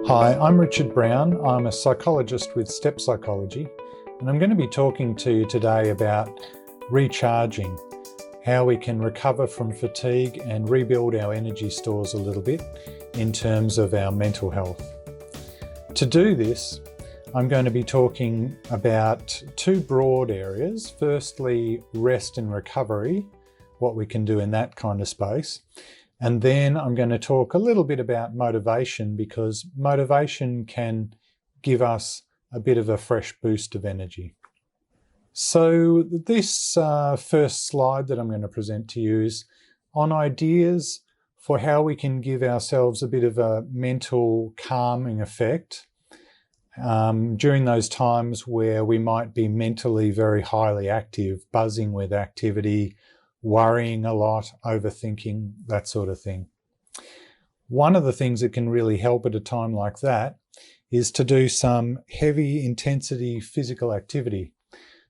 Hi, I'm Richard Brown. I'm a psychologist with Step Psychology, and I'm going to be talking to you today about recharging, how we can recover from fatigue and rebuild our energy stores a little bit in terms of our mental health. To do this, I'm going to be talking about two broad areas. Firstly, rest and recovery, what we can do in that kind of space. And then I'm going to talk a little bit about motivation, because motivation can give us a bit of a fresh boost of energy. So this first slide that I'm going to present to you is on ideas for how we can give ourselves a bit of a mental calming effect during those times where we might be mentally very highly active, buzzing with activity, worrying a lot, overthinking, that sort of thing. One of the things that can really help at a time like that is to do some heavy intensity physical activity.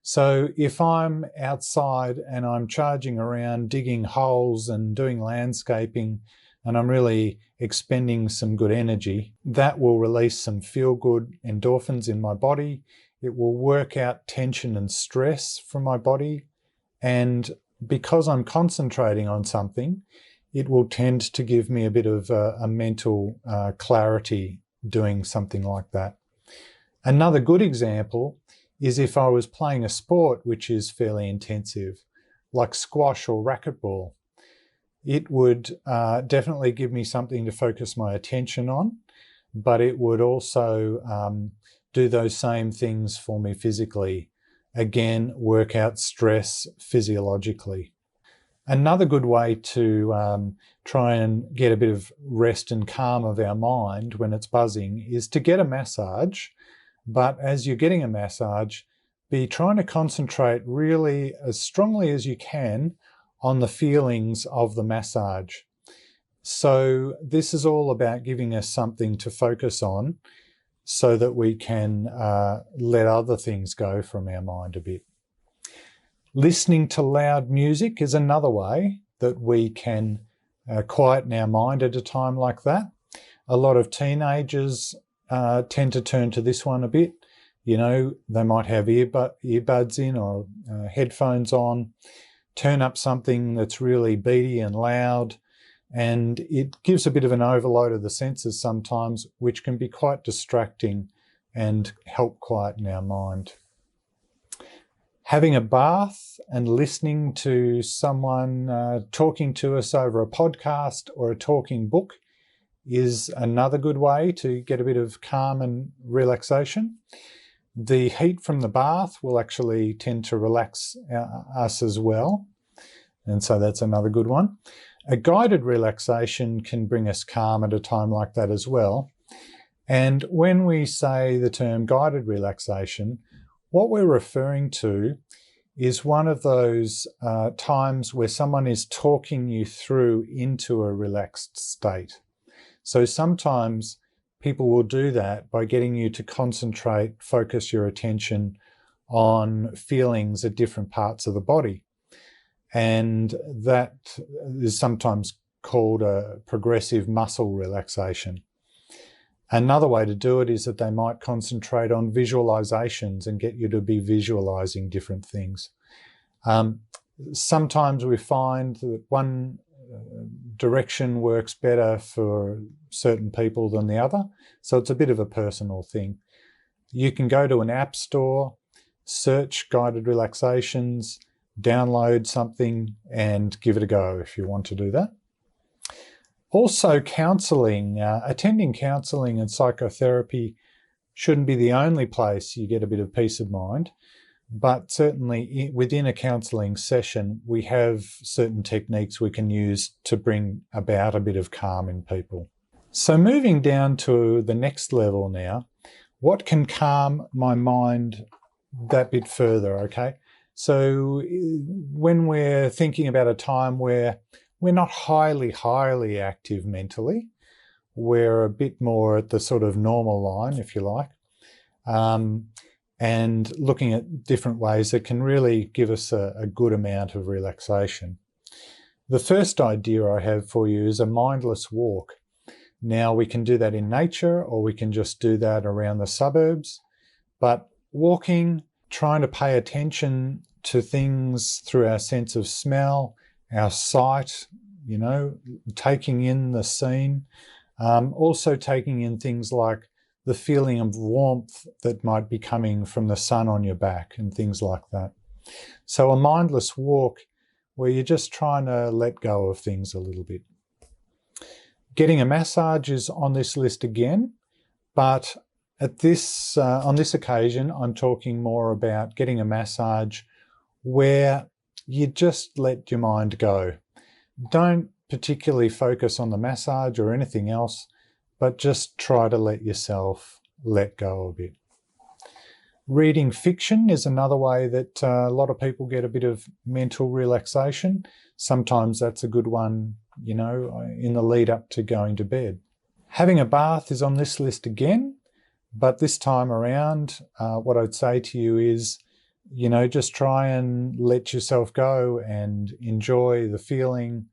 So if I'm outside and I'm charging around, digging holes and doing landscaping, and I'm really expending some good energy, that will release some feel-good endorphins in my body. It will work out tension and stress from my body, and because I'm concentrating on something, it will tend to give me a bit of a mental clarity doing something like that. Another good example is if I was playing a sport which is fairly intensive, like squash or racquetball. It would definitely give me something to focus my attention on, but it would also do those same things for me physically. Again, work out stress physiologically. Another good way to try and get a bit of rest and calm of our mind when it's buzzing is to get a massage. But as you're getting a massage, be trying to concentrate really as strongly as you can on the feelings of the massage. So this is all about giving us something to focus on, so that we can let other things go from our mind a bit. Listening to loud music is another way that we can quieten our mind at a time like that. A lot of teenagers tend to turn to this one a bit. You know, they might have earbuds in or headphones on, turn up something that's really beaty and loud, and it gives a bit of an overload of the senses sometimes, which can be quite distracting and help quieten our mind. Having a bath and listening to someone talking to us over a podcast or a talking book is another good way to get a bit of calm and relaxation. The heat from the bath will actually tend to relax us as well, and so that's another good one. A guided relaxation can bring us calm at a time like that as well. And when we say the term guided relaxation, what we're referring to is one of those times where someone is talking you through into a relaxed state. So sometimes people will do that by getting you to concentrate, focus your attention on feelings at different parts of the body. And that is sometimes called a progressive muscle relaxation. Another way to do it is that they might concentrate on visualizations and get you to be visualizing different things. Sometimes we find that one direction works better for certain people than the other, so it's a bit of a personal thing. You can go to an app store, search guided relaxations, download something and give it a go if you want to do that. Also, counselling. Attending counselling and psychotherapy shouldn't be the only place you get a bit of peace of mind, but certainly within a counselling session, we have certain techniques we can use to bring about a bit of calm in people. So moving down to the next level now, what can calm my mind that bit further, okay? So when we're thinking about a time where we're not highly active mentally, we're a bit more at the sort of normal line, if you like, and looking at different ways that can really give us a good amount of relaxation. The first idea I have for you is a mindless walk. Now we can do that in nature, or we can just do that around the suburbs. But walking, trying to pay attention to things through our sense of smell, our sight, taking in the scene, also taking in things like the feeling of warmth that might be coming from the sun on your back and things like that. So a mindless walk where you're just trying to let go of things a little bit. Getting a massage is on this list again, but on this occasion, I'm talking more about getting a massage where you just let your mind go. Don't particularly focus on the massage or anything else, but just try to let yourself let go a bit. Reading fiction is another way that a lot of people get a bit of mental relaxation. Sometimes that's a good one, in the lead up to going to bed. Having a bath is on this list again, but this time around, what I'd say to you is, just try and let yourself go and enjoy the feeling.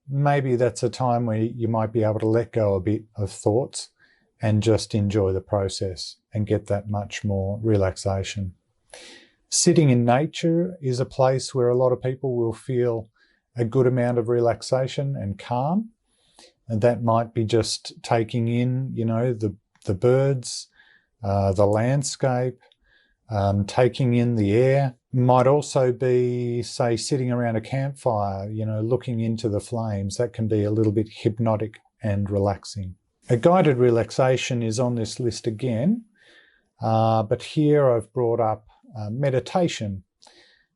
Maybe that's a time where you might be able to let go a bit of thoughts and just enjoy the process and get that much more relaxation. Sitting in nature is a place where a lot of people will feel a good amount of relaxation and calm. And that might be just taking in, the birds, the landscape, taking in the air. Might also be, say, sitting around a campfire, looking into the flames. That can be a little bit hypnotic and relaxing. A guided relaxation is on this list again, but here I've brought up meditation.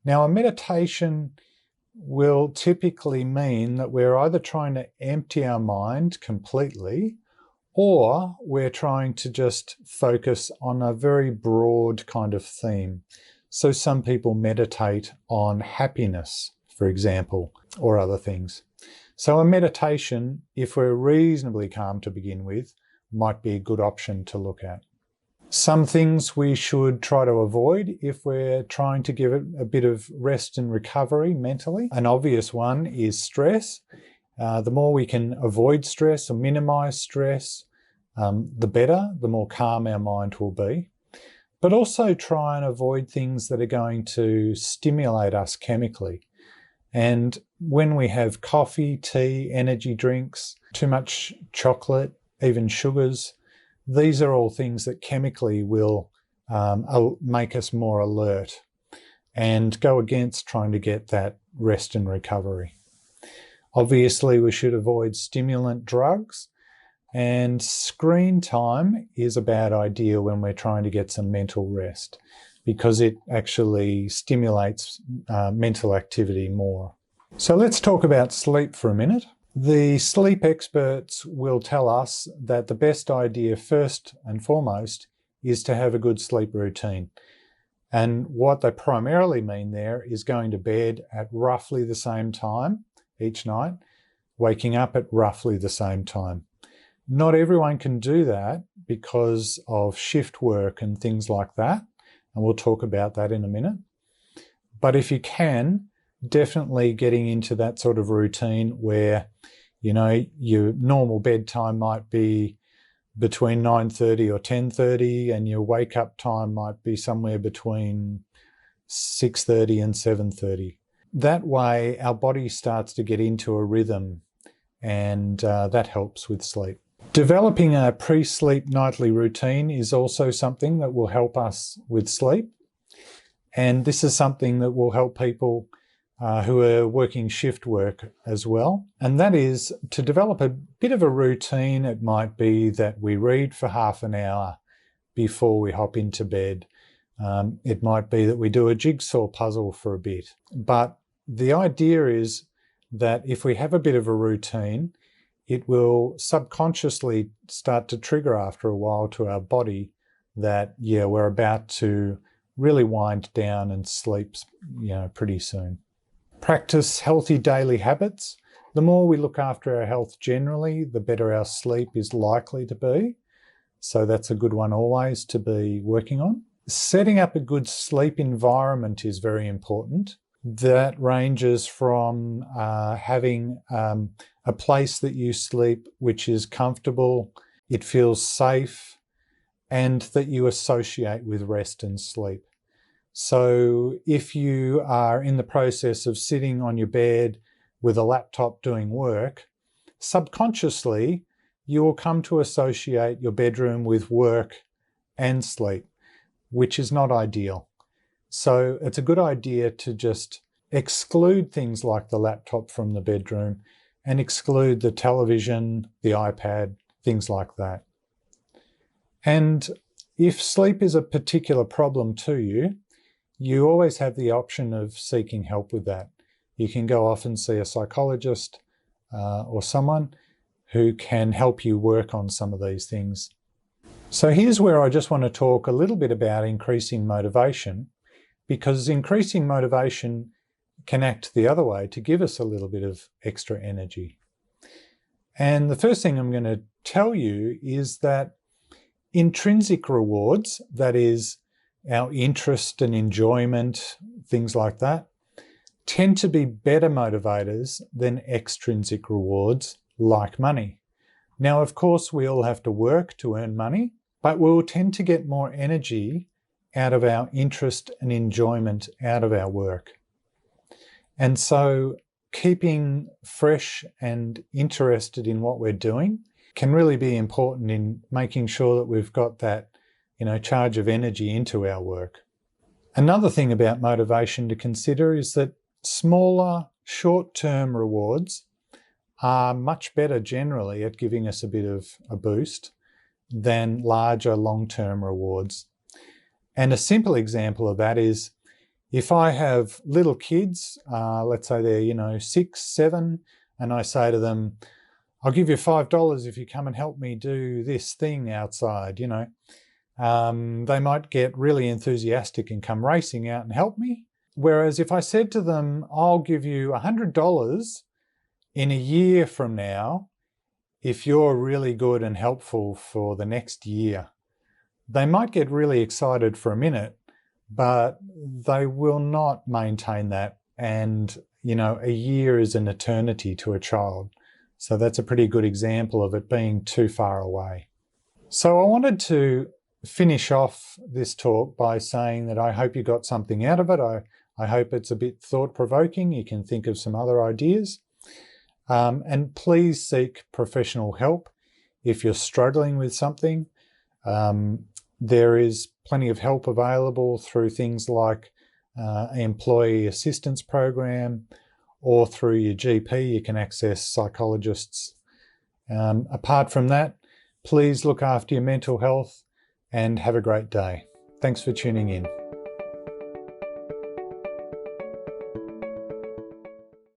Now, a meditation will typically mean that we're either trying to empty our mind completely, or we're trying to just focus on a very broad kind of theme. So some people meditate on happiness, for example, or other things. So a meditation, if we're reasonably calm to begin with, might be a good option to look at. Some things we should try to avoid if we're trying to give it a bit of rest and recovery mentally. An obvious one is stress. The more we can avoid stress or minimise stress, the better, the more calm our mind will be. But also try and avoid things that are going to stimulate us chemically. And when we have coffee, tea, energy drinks, too much chocolate, even sugars, these are all things that chemically will make us more alert and go against trying to get that rest and recovery. Obviously, we should avoid stimulant drugs, and screen time is a bad idea when we're trying to get some mental rest because it actually stimulates mental activity more. So let's talk about sleep for a minute. The sleep experts will tell us that the best idea first and foremost is to have a good sleep routine. And what they primarily mean there is going to bed at roughly the same time each night, waking up at roughly the same time. Not everyone can do that because of shift work and things like that, and we'll talk about that in a minute. But if you can, definitely getting into that sort of routine where, your normal bedtime might be between 9:30 or 10:30 and your wake up time might be somewhere between 6:30 and 7:30. That way our body starts to get into a rhythm and that helps with sleep. Developing a pre-sleep nightly routine is also something that will help us with sleep. And this is something that will help people who are working shift work as well. And that is to develop a bit of a routine. It might be that we read for half an hour before we hop into bed. It might be that we do a jigsaw puzzle for a bit. But the idea is that if we have a bit of a routine, it will subconsciously start to trigger after a while to our body that, we're about to really wind down and sleep, pretty soon. Practice healthy daily habits. The more we look after our health generally, the better our sleep is likely to be. So that's a good one always to be working on. Setting up a good sleep environment is very important. That ranges from having a place that you sleep which is comfortable, it feels safe, and that you associate with rest and sleep. So if you are in the process of sitting on your bed with a laptop doing work, subconsciously you will come to associate your bedroom with work and sleep, which is not ideal. So it's a good idea to just exclude things like the laptop from the bedroom and exclude the television, the iPad, things like that. And if sleep is a particular problem to you, you always have the option of seeking help with that. You can go off and see a psychologist or someone who can help you work on some of these things. So here's where I just want to talk a little bit about increasing motivation, because increasing motivation can act the other way to give us a little bit of extra energy. And the first thing I'm going to tell you is that intrinsic rewards, that is our interest and enjoyment, things like that, tend to be better motivators than extrinsic rewards like money. Now, of course, we all have to work to earn money, but we'll tend to get more energy out of our interest and enjoyment out of our work. And so keeping fresh and interested in what we're doing can really be important in making sure that we've got that, charge of energy into our work. Another thing about motivation to consider is that smaller, short-term rewards are much better generally at giving us a bit of a boost than larger, long-term rewards. And a simple example of that is if I have little kids, let's say they're, 6, 7, and I say to them, I'll give you $5 if you come and help me do this thing outside, they might get really enthusiastic and come racing out and help me. Whereas if I said to them, I'll give you $100 in a year from now, if you're really good and helpful for the next year, they might get really excited for a minute, but they will not maintain that. And, a year is an eternity to a child. So that's a pretty good example of it being too far away. So I wanted to finish off this talk by saying that I hope you got something out of it. I hope it's a bit thought-provoking. You can think of some other ideas. And please seek professional help if you're struggling with something. There is plenty of help available through things like an employee assistance program, or through your GP, you can access psychologists. Apart from that, please look after your mental health and have a great day. Thanks for tuning in.